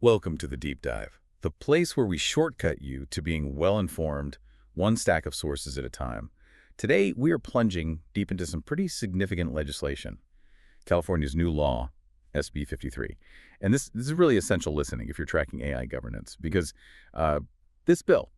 Welcome to the Deep Dive, the place where we shortcut you to being well-informed, one stack of sources at a time. Today, we are plunging deep into some pretty significant legislation. California's new law, SB 53. And this is really essential listening if you're tracking AI governance, because this bill,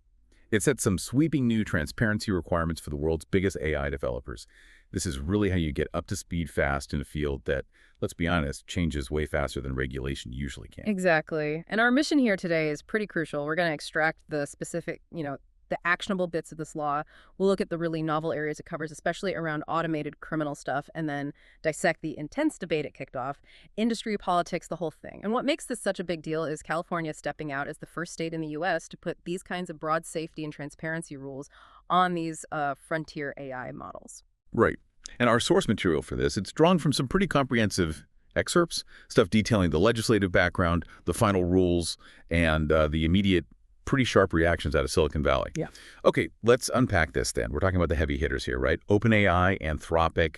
it sets some sweeping new transparency requirements for the world's biggest AI developers. This is really how you get up to speed fast in a field that, let's be honest, changes way faster than regulation usually can. Exactly. And our mission here today is pretty crucial. We're going to extract the specific, the actionable bits of this law. We'll look at the really novel areas it covers, especially around automated criminal stuff, and then dissect the intense debate it kicked off, industry, politics, the whole thing. And what makes this such a big deal is California stepping out as the first state in the U.S. to put these kinds of broad safety and transparency rules on these frontier AI models. Right. And our source material for this, it's drawn from some pretty comprehensive excerpts, stuff detailing the legislative background, the final rules, and the immediate, pretty sharp reactions out of Silicon Valley. Yeah. Okay, let's unpack this then. We're talking about the heavy hitters here, right? OpenAI, Anthropic,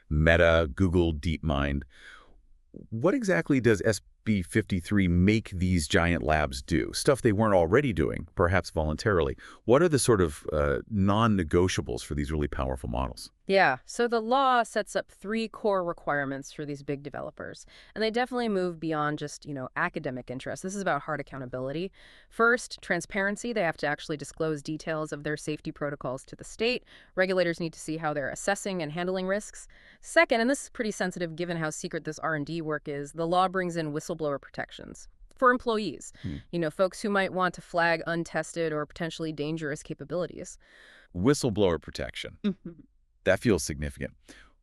Meta, Google, DeepMind. What exactly does SB 53 make these giant labs do? Stuff they weren't already doing, perhaps voluntarily. What are the sort of non-negotiables for these really powerful models? Yeah, so the law sets up three core requirements for these big developers, and they definitely move beyond just, academic interest. This is about hard accountability. First, transparency. They have to actually disclose details of their safety protocols to the state. Regulators need to see how they're assessing and handling risks. Second, and this is pretty sensitive given how secret this R&D work is, the law brings in whistleblower protections for employees, folks who might want to flag untested or potentially dangerous capabilities. Whistleblower protection. That feels significant.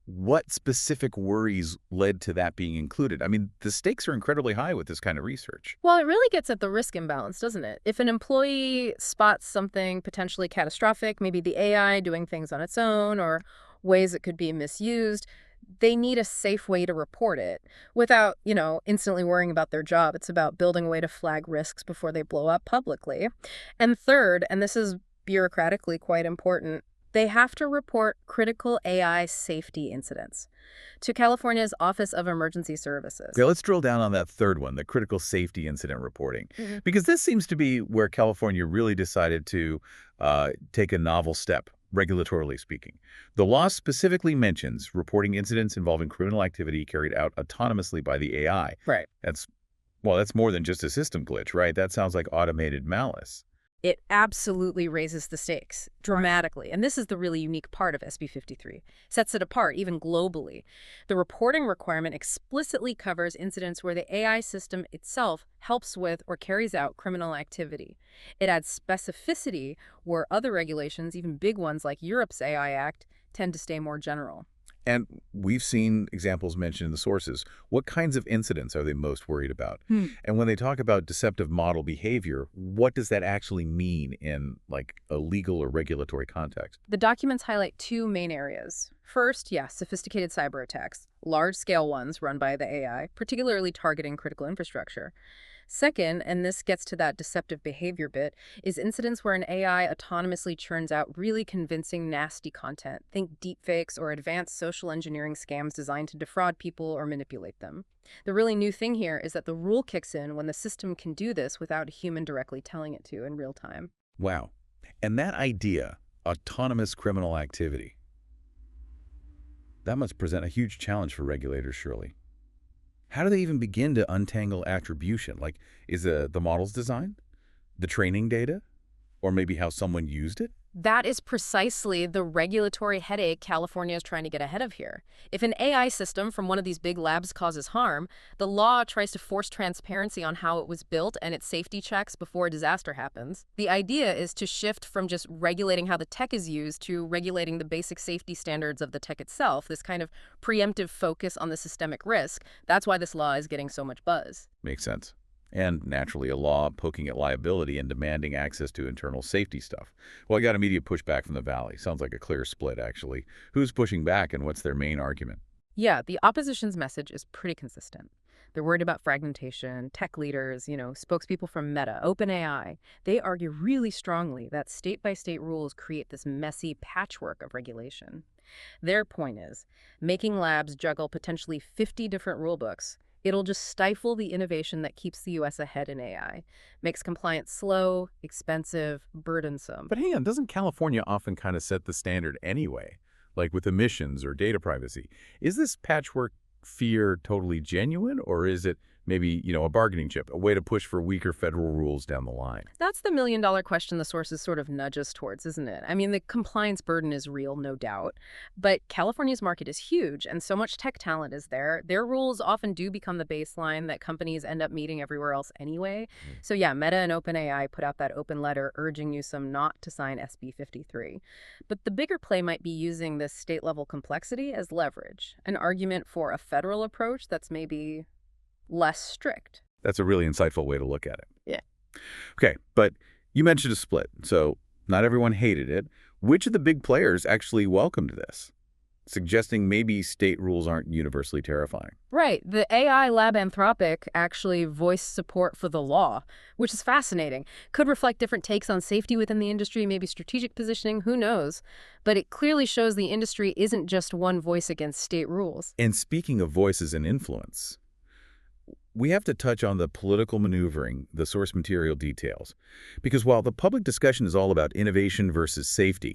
What specific worries led to that being included? I mean, the stakes are incredibly high with this kind of research. Well, it really gets at the risk imbalance, doesn't it? If an employee spots something potentially catastrophic, maybe the AI doing things on its own or ways it could be misused, they need a safe way to report it without, instantly worrying about their job. It's about building a way to flag risks before they blow up publicly. And third, and this is bureaucratically quite important, they have to report critical AI safety incidents to California's Office of Emergency Services. Okay, let's drill down on that third one, the critical safety incident reporting, Mhm. because this seems to be where California really decided to take a novel step, regulatorily speaking. The law specifically mentions reporting incidents involving criminal activity carried out autonomously by the AI. Right. That's more than just a system glitch, right? That sounds like automated malice. It absolutely raises the stakes dramatically. And this is the really unique part of SB 53. Sets it apart, even globally. The reporting requirement explicitly covers incidents where the AI system itself helps with or carries out criminal activity. It adds specificity where other regulations, even big ones like Europe's AI Act, tend to stay more general. And we've seen examples mentioned in the sources. What kinds of incidents are they most worried about? And when they talk about deceptive model behavior, what does that actually mean in like a legal or regulatory context? The documents highlight two main areas. First, sophisticated cyber attacks, large-scale ones run by the AI, particularly targeting critical infrastructure. Second, and this gets to that deceptive behavior bit, is incidents where an AI autonomously churns out really convincing, nasty content. Think deepfakes or advanced social engineering scams designed to defraud people or manipulate them. The really new thing here is that the rule kicks in when the system can do this without a human directly telling it to in real time. Wow. And that idea, autonomous criminal activity, that must present a huge challenge for regulators, surely. How do they even begin to untangle attribution? Like, is the model's design, the training data, or maybe how someone used it? That is precisely the regulatory headache California is trying to get ahead of here. If an AI system from one of these big labs causes harm, the law tries to force transparency on how it was built and its safety checks before a disaster happens. The idea is to shift from just regulating how the tech is used to regulating the basic safety standards of the tech itself, this kind of preemptive focus on the systemic risk. That's why this law is getting so much buzz. Makes sense. And naturally, a law poking at liability and demanding access to internal safety stuff. Well, I got immediate pushback from the Valley. Sounds like a clear split, actually. Who's pushing back and what's their main argument? Yeah, the opposition's message is pretty consistent. They're worried about fragmentation. Tech leaders, spokespeople from Meta, OpenAI, they argue really strongly that state-by-state rules create this messy patchwork of regulation. Their point is, making labs juggle potentially 50 different rulebooks It'll just stifle the innovation that keeps the U.S. ahead in AI, makes compliance slow, expensive, burdensome. But hang on, doesn't California often kind of set the standard anyway, like with emissions or data privacy? Is this patchwork fear totally genuine, or is it maybe, a bargaining chip, a way to push for weaker federal rules down the line? That's the million-dollar question the sources sort of nudge us towards, isn't it? I mean, the compliance burden is real, no doubt. But California's market is huge, and so much tech talent is there. Their rules often do become the baseline that companies end up meeting everywhere else anyway. So yeah, Meta and OpenAI put out that open letter urging Newsom not to sign SB 53. But the bigger play might be using this state-level complexity as leverage, an argument for a federal approach that's maybe less strict. That's a really insightful way to look at it. Yeah. Okay, but you mentioned a split, so not everyone hated it. Which of the big players actually welcomed this, suggesting maybe state rules aren't universally terrifying? Right. The AI lab Anthropic actually voiced support for the law, which is fascinating. Could reflect different takes on safety within the industry, maybe strategic positioning, who knows? But it clearly shows the industry isn't just one voice against state rules. And speaking of voices and influence, we have to touch on the political maneuvering, the source material details. Because while the public discussion is all about innovation versus safety,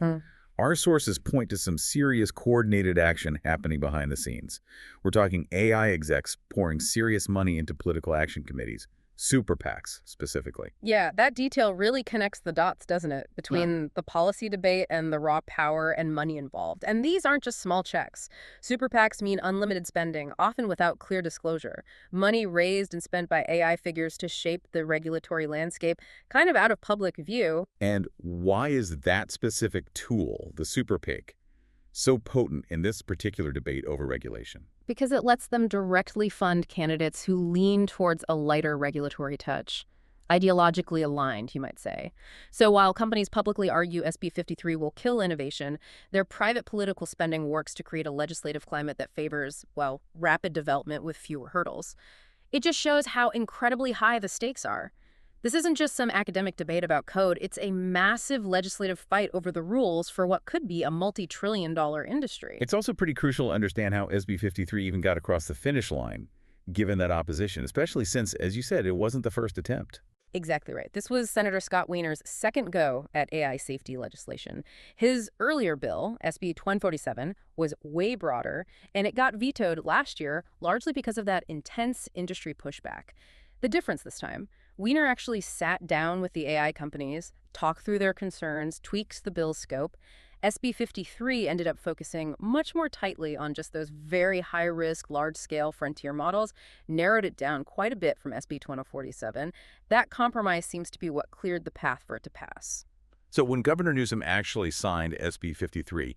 our sources point to some serious coordinated action happening behind the scenes. We're talking AI execs pouring serious money into political action committees, super PACs specifically. Yeah, that detail really connects the dots, doesn't it, between the policy debate and the raw power and money involved. And these aren't just small checks. Super PACs mean unlimited spending, often without clear disclosure. Money raised and spent by AI figures to shape the regulatory landscape, kind of out of public view. And why is that specific tool, the super PAC, so potent in this particular debate over regulation? Because it lets them directly fund candidates who lean towards a lighter regulatory touch. Ideologically aligned, you might say. So while companies publicly argue SB 53 will kill innovation, their private political spending works to create a legislative climate that favors, well, rapid development with fewer hurdles. It just shows how incredibly high the stakes are. This isn't just some academic debate about code. It's a massive legislative fight over the rules for what could be a multi-trillion-dollar industry. It's also pretty crucial to understand how SB 53 even got across the finish line, given that opposition, especially since, as you said, it wasn't the first attempt. Exactly right. This was Senator Scott Wiener's second go at AI safety legislation. His earlier bill, SB 147, was way broader, and it got vetoed last year largely because of that intense industry pushback. The difference this time, Wiener actually sat down with the AI companies, talked through their concerns, tweaked the bill's scope. SB 53 ended up focusing much more tightly on just those very high-risk, large-scale frontier models, narrowed it down quite a bit from SB 2047. That compromise seems to be what cleared the path for it to pass. So when Governor Newsom actually signed SB 53,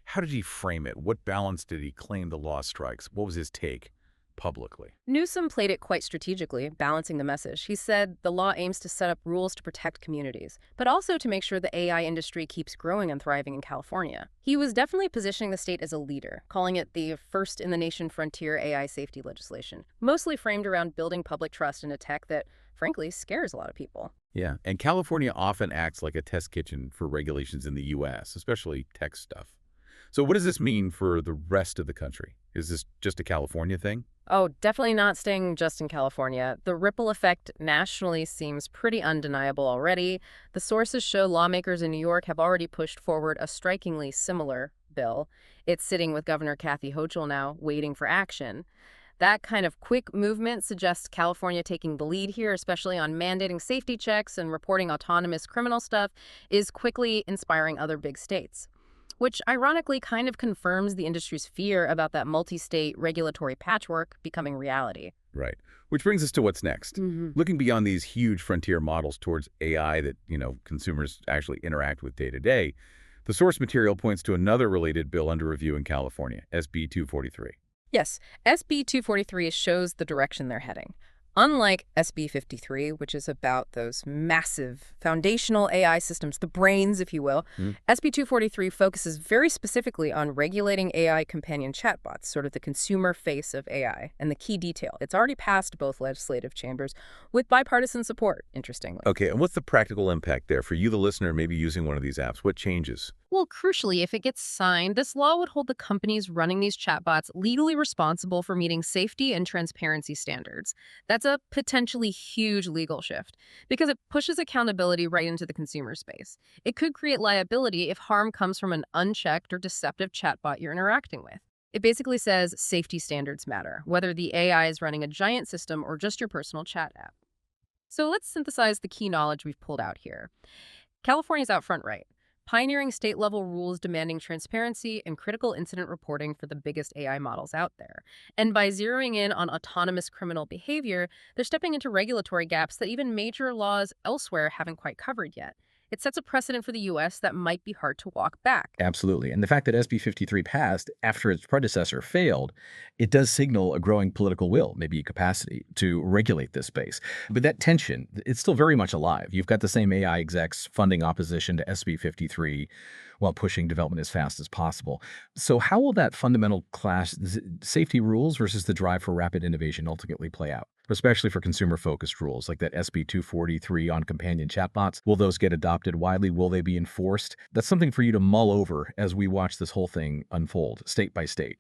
how did he frame it? What balance did he claim the law strikes? What was his take publicly? Newsom played it quite strategically, balancing the message. He said the law aims to set up rules to protect communities, but also to make sure the AI industry keeps growing and thriving in California. He was definitely positioning the state as a leader, calling it the first-in-the-nation frontier AI safety legislation, mostly framed around building public trust in a tech that, frankly, scares a lot of people. Yeah, and California often acts like a test kitchen for regulations in the U.S., especially tech stuff. So what does this mean for the rest of the country? Is this just a California thing? Oh, definitely not staying just in California. The ripple effect nationally seems pretty undeniable already. The sources show lawmakers in New York have already pushed forward a strikingly similar bill. It's sitting with Governor Kathy Hochul now, waiting for action. That kind of quick movement suggests California taking the lead here, especially on mandating safety checks and reporting autonomous criminal stuff, is quickly inspiring other big states, which ironically kind of confirms the industry's fear about that multi-state regulatory patchwork becoming reality. Right. Which brings us to what's next. Looking beyond these huge frontier models towards AI that, consumers actually interact with day to day, the source material points to another related bill under review in California, SB 243. Yes, SB 243 shows the direction they're heading. Unlike SB 53, which is about those massive foundational AI systems, the brains, if you will, SB 243 focuses very specifically on regulating AI companion chatbots, sort of the consumer face of AI. And the key detail, it's already passed both legislative chambers with bipartisan support, interestingly. Okay, and what's the practical impact there for you, the listener, maybe using one of these apps? What changes? Well, crucially, if it gets signed, this law would hold the companies running these chatbots legally responsible for meeting safety and transparency standards. That's a potentially huge legal shift because it pushes accountability right into the consumer space. It could create liability if harm comes from an unchecked or deceptive chatbot you're interacting with. It basically says safety standards matter, whether the AI is running a giant system or just your personal chat app. So let's synthesize the key knowledge we've pulled out here. California's out front right, pioneering state level rules demanding transparency and critical incident reporting for the biggest AI models out there. And by zeroing in on autonomous criminal behavior, they're stepping into regulatory gaps that even major laws elsewhere haven't quite covered yet. It sets a precedent for the US that might be hard to walk back. Absolutely. And the fact that SB 53 passed after its predecessor failed, it does signal a growing political will, maybe a capacity to regulate this space. But that tension, it's still very much alive. You've got the same AI execs funding opposition to SB 53 while pushing development as fast as possible. So how will that fundamental clash, safety rules versus the drive for rapid innovation ultimately play out? Especially for consumer-focused rules like that SB 243 on companion chatbots. Will those get adopted widely? Will they be enforced? That's something for you to mull over as we watch this whole thing unfold, state by state.